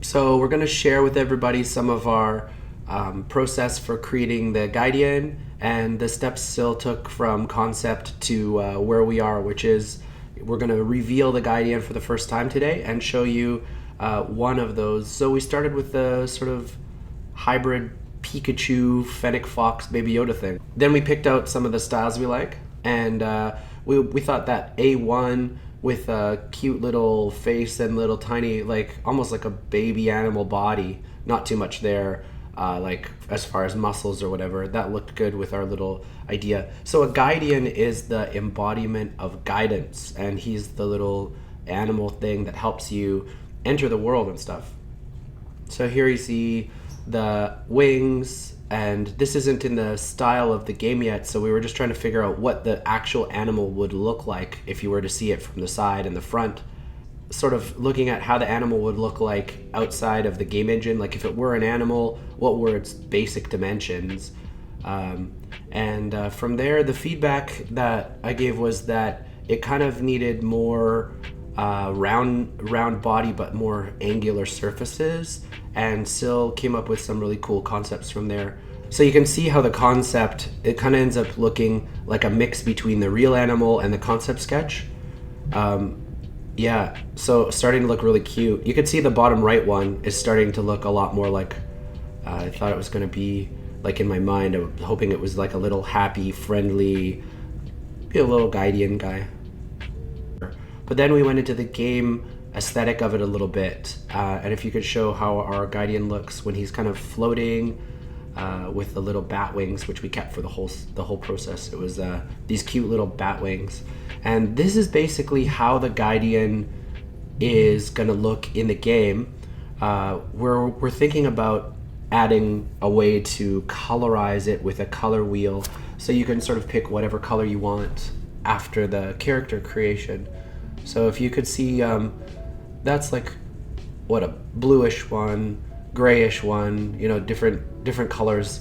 So we're going to share with everybody some of our process for creating the GUIDIAN and the steps Cil took from concept to where we are, which is we're going to reveal the GUIDIAN for the first time today and show you one of those. So we started with the sort of hybrid Pikachu, Fennec Fox, Baby Yoda thing. Then we picked out some of the styles we like, and we thought that A1 with a cute little face and little tiny, like almost like a baby animal body, not too much there, like as far as muscles or whatever, that looked good with our little idea. So a guardian is the embodiment of guidance, and he's the little animal thing that helps you enter the world and stuff. So here you see the wings, and this isn't in the style of the game yet, so we were just trying to figure out what the actual animal would look like if you were to see it from the side and the front, sort of looking at how the animal would look like outside of the game engine. Like if it were an animal, what were its basic dimensions? From there, the feedback that I gave was that it kind of needed more round body but more angular surfaces, and Cil came up with some really cool concepts from there. So you can see how the concept, it kind of ends up looking like a mix between the real animal and the concept sketch. Yeah, so starting to look really cute. You can see the bottom right one is starting to look a lot more like I thought it was going to be. Like in my mind, I was hoping it was like a little happy, friendly, be a little guardian guy. But then we went into the game aesthetic of it a little bit, and if you could show how our guardian looks when he's kind of floating with the little bat wings, which we kept for the whole process. It was these cute little bat wings, and this is basically how the guardian is going to look in the game. We're thinking about adding a way to colorize it with a color wheel, so you can sort of pick whatever color you want after the character creation. So if you could see, that's like what a bluish one, grayish one, you know, different colors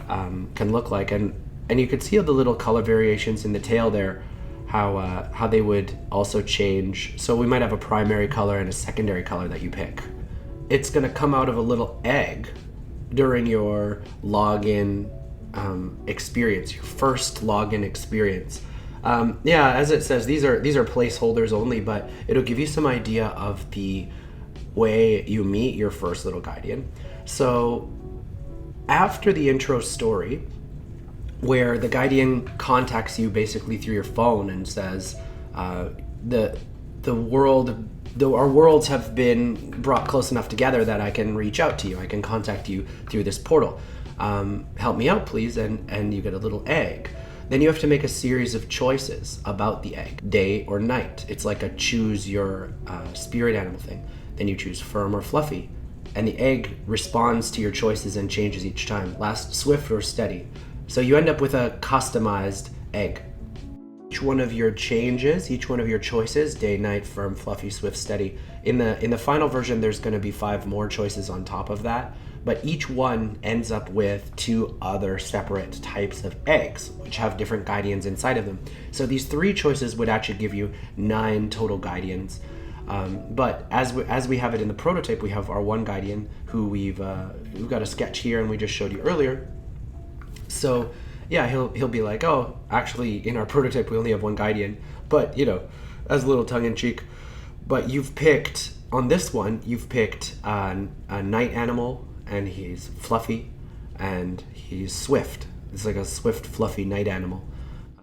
can look like, and you could see the little color variations in the tail there, how they would also change. So we might have a primary color and a secondary color that you pick. It's going to come out of a little egg during your login experience, your first login experience. Yeah, as it says, these are placeholders only, but it'll give you some idea of the way you meet your first little guardian. So after the intro story, where the guardian contacts you basically through your phone and says, our worlds have been brought close enough together that I can reach out to you. I can contact you through this portal. Help me out, please. And you get a little egg. Then you have to make a series of choices about the egg, day or night. It's like a choose your spirit animal thing. Then you choose firm or fluffy, and the egg responds to your choices and changes each time. Last, swift or steady. So you end up with a customized egg. Each one of your changes, each one of your choices, day, night, firm, fluffy, swift, steady. In the final version, there's going to be 5 more choices on top of that, but each one ends up with 2 other separate types of eggs, which have different guardians inside of them. So these 3 choices would actually give you 9 total guardians. But as we have it in the prototype, we have our one guardian who we've got a sketch here, and we just showed you earlier. So yeah, he'll be like, oh, actually in our prototype we only have one guardian, but you know, as a little tongue-in-cheek. But you've picked, on this one, you've picked a night animal, and he's fluffy, and he's swift. It's like a swift, fluffy night animal.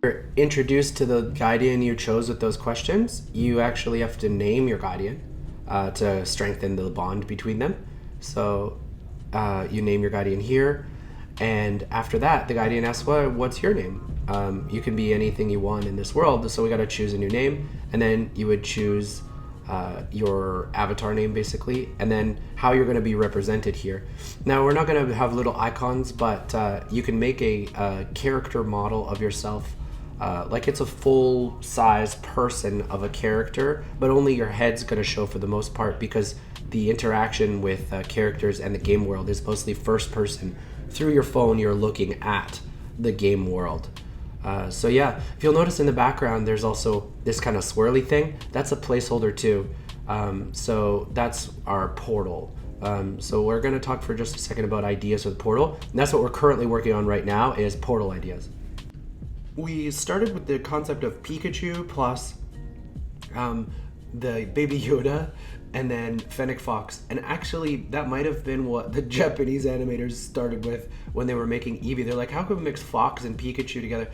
You're introduced to the guardian you chose with those questions. You actually have to name your guardian to strengthen the bond between them. So you name your guardian here, and after that, the guardian asks, well, what's your name? You can be anything you want in this world, so we got to choose a new name, and then you would choose your avatar name basically, and then how you're going to be represented here. Now we're not going to have little icons, but you can make a character model of yourself, like it's a full-size person of a character, but only your head's going to show for the most part, because the interaction with characters and the game world is mostly first person. Through your phone, you're looking at the game world. So yeah, if you'll notice in the background, there's also this kind of swirly thing. That's a placeholder too. So that's our portal. So we're going to talk for just a second about ideas with Portal. And that's what we're currently working on right now, is Portal ideas. We started with the concept of Pikachu plus the Baby Yoda and then Fennec Fox. And actually, that might have been what the Japanese animators started with when they were making Eevee. They're like, how can we mix Fox and Pikachu together?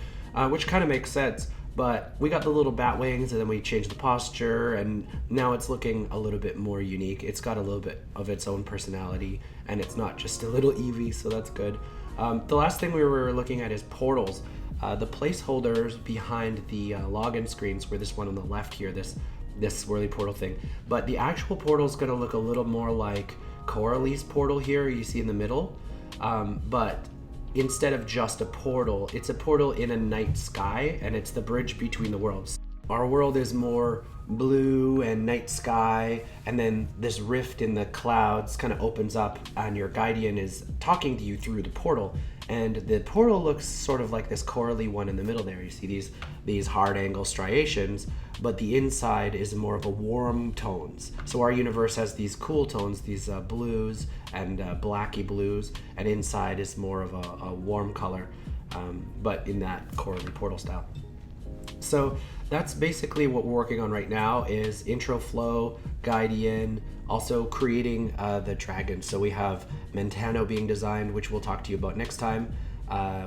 Which kind of makes sense. But we got the little bat wings, and then we changed the posture, and now it's looking a little bit more unique. It's got a little bit of its own personality, and it's not just a little Eevee, so that's good. The last thing we were looking at is portals. The placeholders behind the login screens were this one on the left here, this swirly portal thing. But the actual portal is going to look a little more like Coralie's portal here, you see in the middle. But instead of just a portal, it's a portal in a night sky, and it's the bridge between the worlds. Our world is more blue and night sky, and then this rift in the clouds kind of opens up, and your guardian is talking to you through the portal. And the portal looks sort of like this corally one in the middle there. You see these hard angle striations, but the inside is more of a warm tones. So our universe has these cool tones, these blues and blacky blues, and inside is more of a warm color, but in that corally portal style. So that's basically what we're working on right now, is intro flow, Guidian, also creating the dragon. So we have Mentano being designed, which we'll talk to you about next time.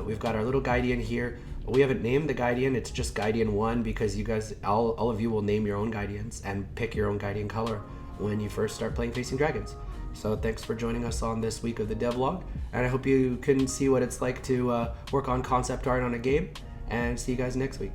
We've got our little Guidian here. We haven't named the Guidian, it's just Guidian 1, because you guys, all of you will name your own Guidians and pick your own Guidian color when you first start playing Facing Dragons. So thanks for joining us on this week of the devlog, and I hope you can see what it's like to work on concept art on a game, and see you guys next week.